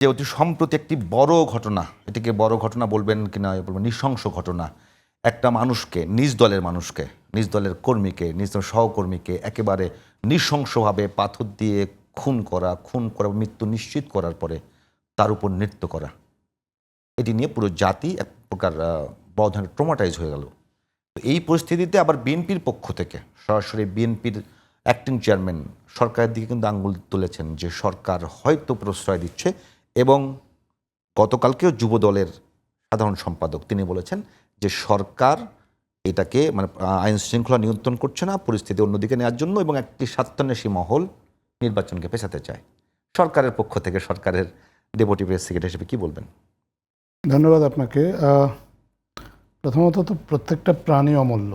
যে অতি সম্প্রতি একটি বড় ঘটনা, এটিকে বড় ঘটনা বলবেন কিনা বলবেন নৃশংস ঘটনা, একটা মানুষকে, নিজ দলের মানুষকে, নিজ দলের কর্মীকে, নিজ দলের সহকর্মীকে একেবারে নৃশংসভাবে পাথর দিয়ে খুন করা মৃত্যু নিশ্চিত করার পরে তার উপর নৃত্য করা, এটি নিয়ে পুরো জাতি এক প্রকার বড় ধরনের ট্রমাটাইজ হয়ে গেল। তো এই পরিস্থিতিতে আবার বিএনপির পক্ষ থেকে সরাসরি বিএনপির অ্যাক্টিং চেয়ারম্যান সরকারের দিকে কিন্তু আঙ্গুল তুলেছেন যে সরকার হয়তো প্রশ্রয় দিচ্ছে, এবং গতকালকেও যুব দলের সাধারণ সম্পাদক তিনি বলেছেন যে সরকার এটাকে মানে আইন শৃঙ্খলা নিয়ন্ত্রণ করছে না, পরিস্থিতি অন্যদিকে নেওয়ার জন্য, এবং একটি স্বার্থান্বেষী মহল নির্বাচনকে পেছাতে চায়। সরকারের পক্ষ থেকে সরকারের ডেপুটি প্রেস সেক্রেটারি হিসেবে কী বলবেন? ধন্যবাদ আপনাকে। প্রথমত তো প্রত্যেকটা প্রাণী অমূল্য,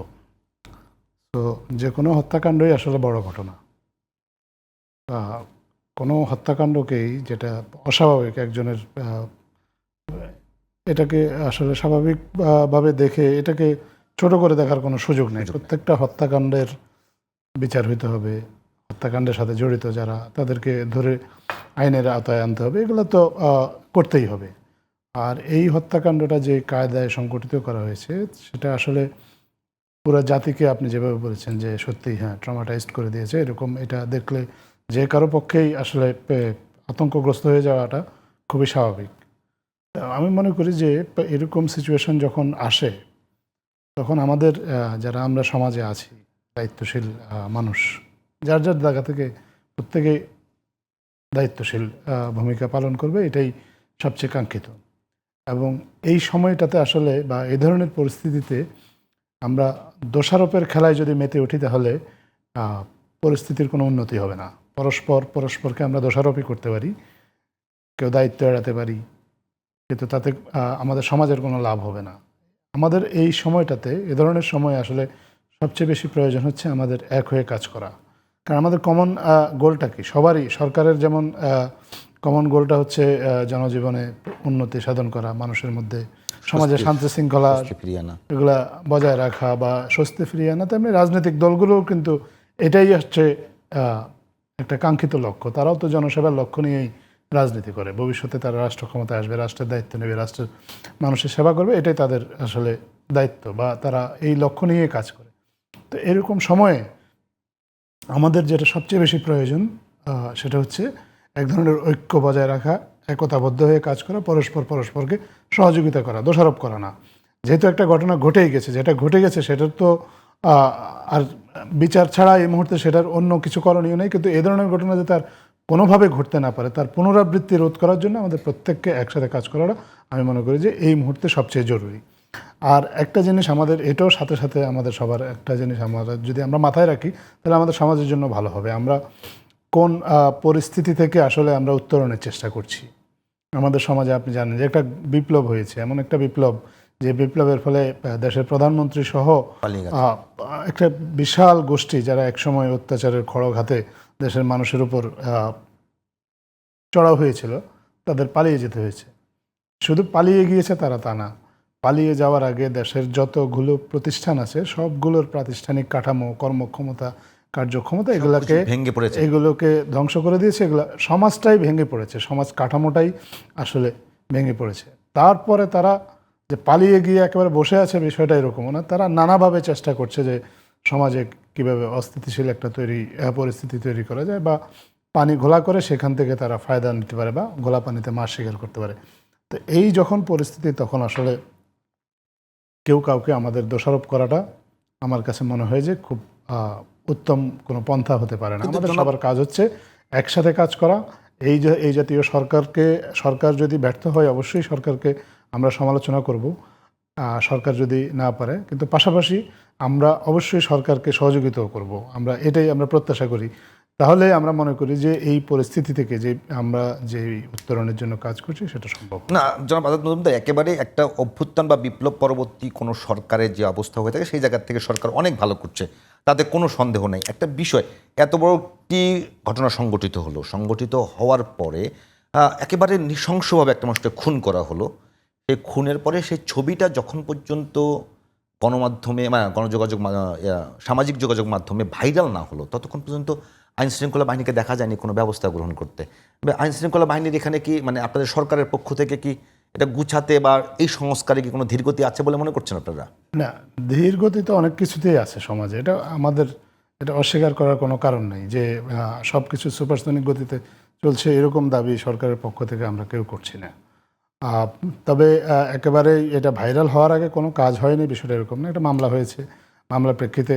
তো যে কোনো হত্যাকাণ্ডই আসলে বড় ঘটনা। কোনো হত্যাকাণ্ডকেই যেটা অস্বাভাবিক একজনের এটাকে আসলে স্বাভাবিকভাবে দেখে এটাকে ছোট করে দেখার কোনো সুযোগ নেই। প্রত্যেকটা হত্যাকাণ্ডের বিচার হইতে হবে, হত্যাকাণ্ডের সাথে জড়িত যারা তাদেরকে ধরে আইনের আওতায় আনতে হবে, এগুলো তো করতেই হবে। আর এই হত্যাকাণ্ডটা যে কায়দায় সংগঠিত করা হয়েছে সেটা আসলে পুরো জাতিকে আপনি যেভাবে বলেছেন যে সত্যিই হ্যাঁ ট্রমাটাইজড করে দিয়েছে, এরকম এটা দেখলে যে কারো পক্ষেই আসলে আতঙ্কগ্রস্ত হয়ে যাওয়াটা খুবই স্বাভাবিক। আমি মনে করি যে এরকম সিচুয়েশন যখন আসে তখন আমাদের যারা আমরা সমাজে আছি দায়িত্বশীল মানুষ, যার যার জায়গা থেকে প্রত্যেকে দায়িত্বশীল ভূমিকা পালন করবে, এটাই সবচেয়ে কাঙ্ক্ষিত। এবং এই সময়টাতে আসলে বা এই ধরনের পরিস্থিতিতে আমরা দোষারোপের খেলায় যদি মেতে উঠি তাহলে পরিস্থিতির কোনো উন্নতি হবে না। পরস্পরকে আমরা দোষারোপই করতে পারি, কেউ দায়িত্ব এড়াতে পারি, কিন্তু তাতে আমাদের সমাজের কোনো লাভ হবে না। আমাদের এই সময়টাতে এ ধরনের সময় আসলে সবচেয়ে বেশি প্রয়োজন হচ্ছে আমাদের এক হয়ে কাজ করা। কারণ আমাদের কমন গোলটা কি, সবারই, সরকারের যেমন কমন গোলটা হচ্ছে জনজীবনে উন্নতি সাধন করা, মানুষের মধ্যে সমাজে শান্তি শৃঙ্খলা এগুলা বজায় রাখা বা স্বস্তি ফিরিয়ে আনা, তেমনি রাজনৈতিক দলগুলোও কিন্তু এটাই হচ্ছে একটা কাঙ্ক্ষিত লক্ষ্য। তারাও তো জনসেবার লক্ষ্য নিয়েই রাজনীতি করে। ভবিষ্যতে তারা রাষ্ট্র ক্ষমতায় আসবে, রাষ্ট্রের দায়িত্ব নেবে, রাষ্ট্রের মানুষের সেবা করবে, এটাই তাদের আসলে দায়িত্ব, বা তারা এই লক্ষ্য নিয়ে কাজ করে। তো এরকম সময়ে আমাদের যেটা সবচেয়ে বেশি প্রয়োজন সেটা হচ্ছে এক ধরনের ঐক্য বজায় রাখা, একতাবদ্ধ হয়ে কাজ করা, পরস্পরকে সহযোগিতা করা, দোষারোপ করা না। যেহেতু একটা ঘটনা ঘটেই গেছে, যেটা ঘটে গেছে সেটার তো আর বিচার ছাড়া এই মুহূর্তে সেটার অন্য কিছু করণীয় নেই। কিন্তু এ ধরনের ঘটনা যাতে আর কোনোভাবে ঘটতে না পারে, তার পুনরাবৃত্তি রোধ করার জন্য আমাদের প্রত্যেককে একসাথে কাজ করাটা আমি মনে করি যে এই মুহূর্তে সবচেয়ে জরুরি। আর একটা জিনিস আমাদের এটাও সাথে সাথে আমাদের সবার একটা জিনিস আমাদের যদি আমরা মাথায় রাখি তাহলে আমাদের সমাজের জন্য ভালো হবে। আমরা কোন পরিস্থিতি থেকে আসলে আমরা উত্তরণের চেষ্টা করছি। আমাদের সমাজে আপনি জানেন যে একটা বিপ্লব হয়েছে, এমন একটা বিপ্লব যে বিপ্লবের ফলে দেশের প্রধানমন্ত্রী সহ একটা বিশাল গোষ্ঠী যারা একসময় অত্যাচারের খড়গ হাতে দেশের মানুষের উপর চড়াও হয়েছিল তাদের পালিয়ে যেতে হয়েছে। শুধু পালিয়ে গিয়েছে তারা তা না, পালিয়ে যাওয়ার আগে দেশের যতগুলো প্রতিষ্ঠান আছে সবগুলোর প্রাতিষ্ঠানিক কাঠামো, কর্মক্ষমতা, কার্যক্ষমতা এগুলোকে ধ্বংস করে দিয়েছে। এগুলো সমাজটাই ভেঙে পড়েছে, সমাজ কাঠামোটাই আসলে ভেঙে পড়েছে। তারপরে তারা যে পালিয়ে গিয়ে একেবারে বসে আছে বিষয়টা এরকমও না, তারা নানাভাবে চেষ্টা করছে যে সমাজে কীভাবে অস্থিতিশীল একটা পরিস্থিতি তৈরি করা যায়, বা পানি ঘোলা করে সেখান থেকে তারা ফায়দা নিতে পারে, বা ঘোলা পানিতে মাছ শিকার করতে পারে। তো এই যখন পরিস্থিতি, তখন আসলে কেউ কাউকে আমাদের দোষারোপ করাটা আমার কাছে মনে হয় যে খুব উত্তম কোনো পন্থা হতে পারে না। আমাদের সবার কাজ হচ্ছে একসাথে কাজ করা। এই জাতীয় সরকার যদি ব্যর্থ হয় অবশ্যই সরকারকে আমরা সমালোচনা করব, সরকার যদি না পারে, কিন্তু পাশাপাশি আমরা অবশ্যই সরকারকে সহযোগিতাও করব। এটাই আমরা প্রত্যাশা করি। তাহলে আমরা মনে করি যে এই পরিস্থিতি থেকে যে আমরা যে উত্তরণের জন্য কাজ করছি সেটা সম্ভব না। জনাব আজাদ মজুমদার, একেবারে একটা অভ্যুত্থান বা বিপ্লব পরবর্তী কোনো সরকারের যে অবস্থা হয়ে থাকে সেই জায়গা থেকে সরকার অনেক ভালো করছে, তাতে কোনো সন্দেহ নেই। একটা বিষয়, এত বড় একটি ঘটনা সংগঠিত হওয়ার পরে একেবারে নৃশংসভাবে একটা মানুষকে খুন করা হলো। সেই খুনের পরে সেই ছবিটা যখন পর্যন্ত গণমাধ্যমে, সামাজিক যোগাযোগ মাধ্যমে ভাইরাল না হলো, ততক্ষণ পর্যন্ত আইন শৃঙ্খলা বাহিনীকে দেখা যায়নি কোনো ব্যবস্থা গ্রহণ করতে। আইন শৃঙ্খলা বাহিনীর এখানে কি মানে আপনাদের সরকারের পক্ষ থেকে কি এটা গুছাতে বা এই সংস্কারে কি কোনো ধীরগতি আছে বলে মনে করছেন আপনারা? না, ধীর গতি তো অনেক কিছুতেই আছে সমাজে, এটা আমাদের এটা অস্বীকার করার কোনো কারণ নেই যে সব কিছু সুপারসনিক গতিতে চলছে এরকম দাবি সরকারের পক্ষ থেকে আমরা কেউ করছি না। তবে একেবারে এটা ভাইরাল হওয়ার আগে কোনো কাজ হয়নি বিষয়টা এরকম না। একটা মামলা হয়েছে, মামলার প্রেক্ষিতে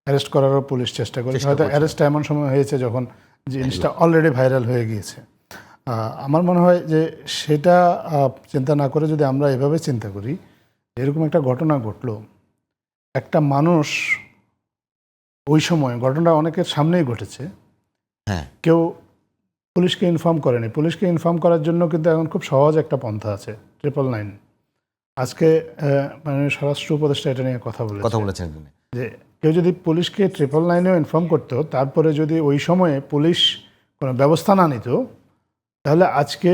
অ্যারেস্ট করারও পুলিশ চেষ্টা করেছে, হয়তো অ্যারেস্টটা এমন সময় হয়েছে যখন জিনিসটা অলরেডি ভাইরাল হয়ে গিয়েছে। আমার মনে হয় যে সেটা চিন্তা না করে যদি আমরা এভাবে চিন্তা করি, এরকম একটা ঘটনা ঘটলো, একটা মানুষ ওই সময় ঘটনাটা অনেকের সামনেই ঘটেছে, হ্যাঁ, কেউ পুলিশকে ইনফর্ম করেনি। পুলিশকে ইনফর্ম করার জন্য কিন্তু এখন খুব সহজ একটা পন্থা আছে, 999। আজকে মানে স্বরাষ্ট্র উপদেষ্টা এটা নিয়ে কথা বলেছেন যে কেউ যদি পুলিশকে 999-এও ইনফর্ম করতো, তারপরে যদি ওই সময়ে পুলিশ কোনো ব্যবস্থা না নিত, তাহলে আজকে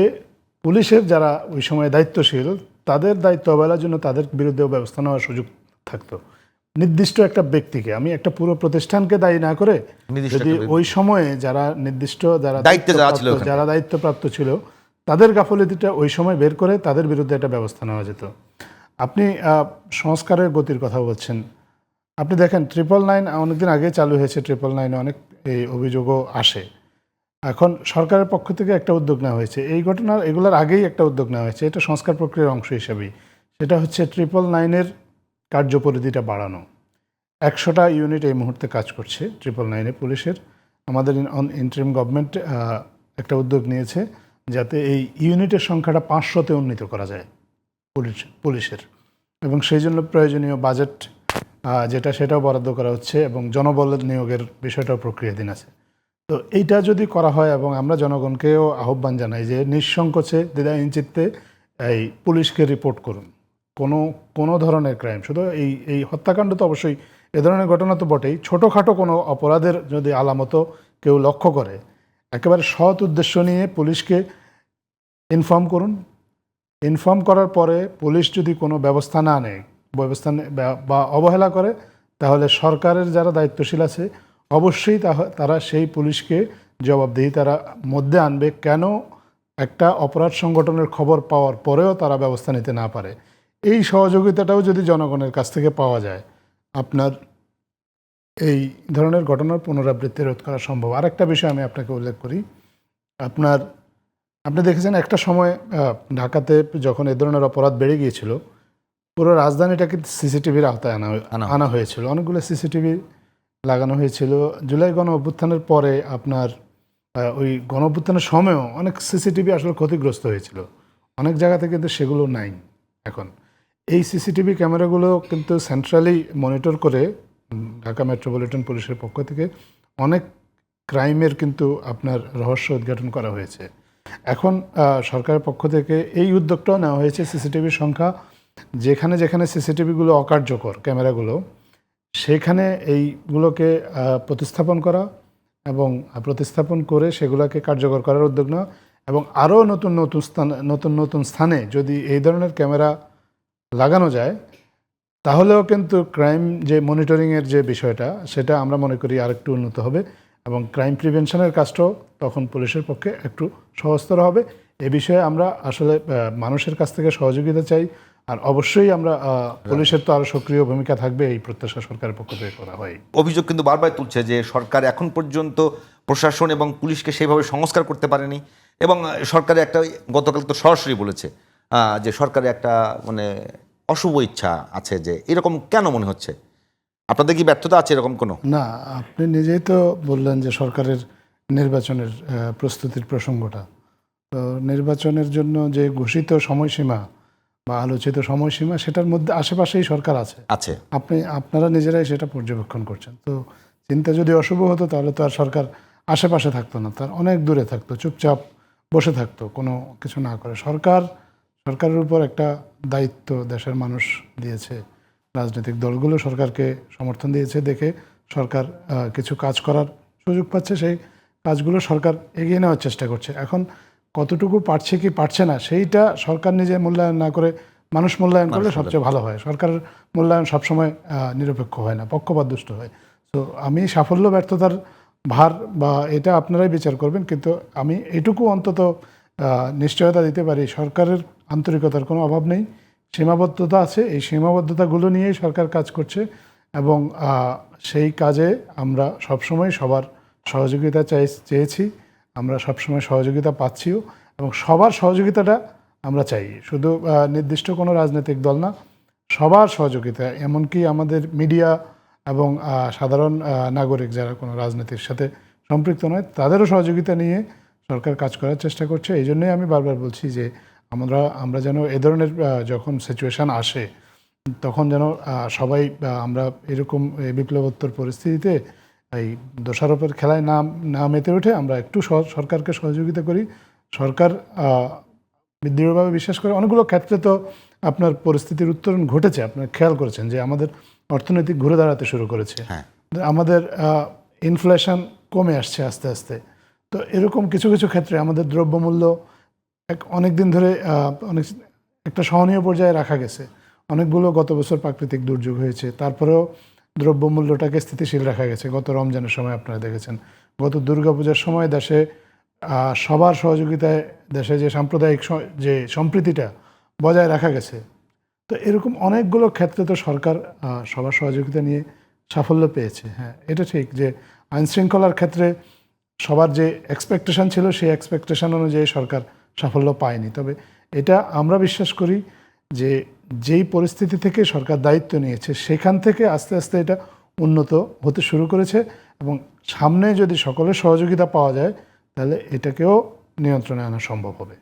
পুলিশের যারা ওই সময়ে দায়িত্বশীল তাদের দায়িত্ব অবহেলার জন্য তাদের বিরুদ্ধেও ব্যবস্থা নেওয়ার সুযোগ থাকতো। নির্দিষ্ট একটা ব্যক্তিকে, আমি একটা পুরো প্রতিষ্ঠানকে দায়ী না করে যদি ওই সময়ে যারা নির্দিষ্ট যারা দায়িত্বপ্রাপ্ত ছিল তাদের গাফিলতিটা ওই সময় বের করে তাদের বিরুদ্ধে একটা ব্যবস্থা নেওয়া যেত। আপনি সংস্কারের গতির কথা বলছেন, আপনি দেখেন 999 অনেকদিন আগে চালু হয়েছে, 999 অনেক এই অভিযোগও আসে। এখন সরকারের পক্ষ থেকে একটা উদ্যোগ নেওয়া হয়েছে, এই ঘটনার এগুলোর আগেই একটা উদ্যোগ নেওয়া হয়েছে, এটা সংস্কার প্রক্রিয়ার অংশ হিসেবেই। সেটা হচ্ছে 999-এর কার্যপরিধিটা বাড়ানো। 100টা ইউনিট এই মুহূর্তে কাজ করছে 999-এ পুলিশের। আমাদের ইন্টারিম গভর্নমেন্ট একটা উদ্যোগ নিয়েছে যাতে এই ইউনিটের সংখ্যাটা 500-তে উন্নীত করা যায় পুলিশের, এবং সেই জন্য প্রয়োজনীয় বাজেট সেটাও বরাদ্দ করা হচ্ছে, এবং জনবল নিয়োগের বিষয়টাও প্রক্রিয়াধীন আছে। তো এইটা যদি করা হয়, এবং আমরা জনগণকেও আহ্বান জানাই যে নিঃসংকোচে দ্বিধাহীন চিত্তে এই পুলিশকে রিপোর্ট করুন কোনো ধরনের ক্রাইম। শুধু এই হত্যাকাণ্ড তো অবশ্যই, এ ধরনের ঘটনা তো বটেই, ছোটোখাটো কোনো অপরাধের যদি আলামতও কেউ লক্ষ্য করে, একেবারে সৎ উদ্দেশ্য নিয়ে পুলিশকে ইনফর্ম করুন। ইনফর্ম করার পরে পুলিশ যদি কোনো ব্যবস্থা না নেয়, বা অবহেলা করে, তাহলে সরকারের যারা দায়িত্বশীল আছে অবশ্যই তারা সেই পুলিশকে জবাবদিহিতার মধ্যে আনবে, কেন একটা অপরাধ সংগঠনের খবর পাওয়ার পরেও তারা ব্যবস্থা নিতে না পারে। এই সহযোগিতাটাও যদি জনগণের কাছ থেকে পাওয়া যায়, আপনার এই ধরনের ঘটনার পুনরাবৃত্তি রোধ করা সম্ভব। আরেকটা বিষয় আমি আপনাকে উল্লেখ করি, আপনি দেখেছেন একটা সময় ঢাকাতে যখন এ ধরনের অপরাধ বেড়ে গিয়েছিল, পুরো রাজধানীটাকে সিসিটিভির আওতায় আনা হয়েছিল, অনেকগুলো সিসিটিভি লাগানো হয়েছিল। জুলাই গণ অভ্যুত্থানের পরে আপনার ওই গণ অভ্যুত্থানের সময়ও অনেক সিসিটিভি আসলে ক্ষতিগ্রস্ত হয়েছিল, অনেক জায়গাতে কিন্তু সেগুলো নাই এখন। এই সিসিটিভি ক্যামেরাগুলো কিন্তু সেন্ট্রালি মনিটর করে ঢাকা মেট্রোপলিটন পুলিশের পক্ষ থেকে অনেক ক্রাইমের কিন্তু আপনার রহস্য উদ্ঘাটন করা হয়েছে। এখন সরকারের পক্ষ থেকে এই উদ্যোগটাও নেওয়া হয়েছে, সিসিটিভির সংখ্যা যেখানে যেখানে সিসিটিভিগুলো অকার্যকর ক্যামেরাগুলো, সেখানে এইগুলোকে প্রতিস্থাপন করা, এবং প্রতিস্থাপন করে সেগুলোকে কার্যকর করার উদ্যোগ নেওয়া, এবং আরও নতুন স্থানে যদি এই ধরনের ক্যামেরা লাগানো যায়, তাহলেও কিন্তু ক্রাইম যে মনিটরিংয়ের যে বিষয়টা, সেটা আমরা মনে করি আরেকটু উন্নত হবে, এবং ক্রাইম প্রিভেনশনের কাজটাও তখন পুলিশের পক্ষে একটু সহজতর হবে। এ বিষয়ে আমরা আসলে মানুষের কাছ থেকে সহযোগিতা চাই, আর অবশ্যই আমরা পুলিশের তো আরও সক্রিয় ভূমিকা থাকবে, এই প্রত্যাশা সরকারের পক্ষ থেকে করা হয়। অভিযোগ কিন্তু বারবার তুলছে যে সরকার এখন পর্যন্ত প্রশাসন এবং পুলিশকে সেইভাবে সংস্কার করতে পারেনি, এবং সরকারের একটা গতকাল তো সরাসরি বলেছে যে সরকারের একটা মানে অশুভ ইচ্ছা আছে, যে এরকম কেন মনে হচ্ছে? আপনাদের কি ব্যর্থতা আছে এরকম কোনো? না, আপনি নিজেই তো বললেন যে সরকারের নির্বাচনের প্রস্তুতির প্রসঙ্গটা, তো নির্বাচনের জন্য যে ঘোষিত সময়সীমা বা আলোচিত সময়সীমা, সেটার মধ্যে আশেপাশেই সরকার আছে। আপনারা নিজেরাই সেটা পর্যবেক্ষণ করছেন। তো চিন্তা যদি অশুভ হতো তাহলে তো আর সরকার আশেপাশে থাকতো না, তার অনেক দূরে থাকতো, চুপচাপ বসে থাকতো, কোনো কিছু না করে। সরকারের উপর একটা দায়িত্ব দেশের মানুষ দিয়েছে, রাজনৈতিক দলগুলো সরকারকে সমর্থন দিয়েছে দেখে সরকার কিছু কাজ করার সুযোগ পাচ্ছে, সেই কাজগুলো সরকার এগিয়ে নেওয়ার চেষ্টা করছে। এখন কতটুকু পারছে কি পারছে না, সেইটা সরকার নিজে মূল্যায়ন না করে মানুষ মূল্যায়ন করলে সবচেয়ে ভালো হয়। সরকারের মূল্যায়ন সবসময় নিরপেক্ষ হয় না, পক্ষপাতদুষ্ট হয়। তো আমি সাফল্য ব্যর্থতার ভার বা এটা আপনারাই বিচার করবেন, কিন্তু আমি এটুকু অন্তত নিশ্চয়তা দিতে পারি, সরকারের আন্তরিকতার কোনো অভাব নেই, সীমাবদ্ধতা আছে, এই সীমাবদ্ধতাগুলো নিয়েই সরকার কাজ করছে এবং সেই কাজে আমরা সবসময় সবার সহযোগিতা চেয়েছি, আমরা সবসময় সহযোগিতা পাচ্ছিও এবং সবার সহযোগিতাটা আমরা চাই, শুধু নির্দিষ্ট কোনো রাজনৈতিক দল না, সবার সহযোগিতা, এমনকি আমাদের মিডিয়া এবং সাধারণ নাগরিক যারা কোনো রাজনীতির সাথে সম্পৃক্ত নয় তাদেরও সহযোগিতা নিয়ে সরকার কাজ করার চেষ্টা করছে। এই জন্যই আমি বারবার বলছি যে আমরা যেন এ ধরনের যখন সিচুয়েশান আসে তখন যেন সবাই আমরা এরকম বিপ্লবোত্তর পরিস্থিতিতে এই দোষারোপের খেলায় না মেতে উঠে আমরা একটু সরকারকে সহযোগিতা করি। সরকার দৃঢ়ভাবে বিশ্বাস করে, অনেকগুলো ক্ষেত্রে তো আপনার পরিস্থিতির উত্তরণ ঘটেছে, আপনারা খেয়াল করেছেন যে আমাদের অর্থনৈতিক ঘুরে দাঁড়াতে শুরু করেছে, আমাদের ইনফ্লেশন কমে আসছে আস্তে আস্তে। তো এরকম কিছু কিছু ক্ষেত্রে আমাদের দ্রব্যমূল্য অনেক দিন ধরে অনেক একটা সহনীয় পর্যায়ে রাখা গেছে। অনেকগুলো গত বছর প্রাকৃতিক দুর্যোগ হয়েছে, তারপরেও দ্রব্যমূল্যটাকে স্থিতিশীল রাখা গেছে। গত রমজানের সময় আপনারা দেখেছেন, গত দুর্গাপূজার সময় দেশে সবার সহযোগিতায় দেশে যে সাম্প্রদায়িক যে সম্প্রীতিটা বজায় রাখা গেছে। তো এরকম অনেকগুলো ক্ষেত্রে তো সরকার সবার সহযোগিতা নিয়ে সাফল্য পেয়েছে। হ্যাঁ, এটা ঠিক যে আইনশৃঙ্খলার ক্ষেত্রে সবার যে এক্সপেকটেশন ছিল সেই এক্সপেকটেশন অনুযায়ী সরকার সাফল্য পায়নি, তবে এটা আমরা বিশ্বাস করি যে যেই পরিস্থিতি থেকে সরকার দায়িত্ব নিয়েছে সেখান থেকে আস্তে আস্তে এটা উন্নত হতে শুরু করেছে এবং সামনে যদি সকলের সহযোগিতা পাওয়া যায় তাহলে এটাকেও নিয়ন্ত্রণে আনা সম্ভব হবে।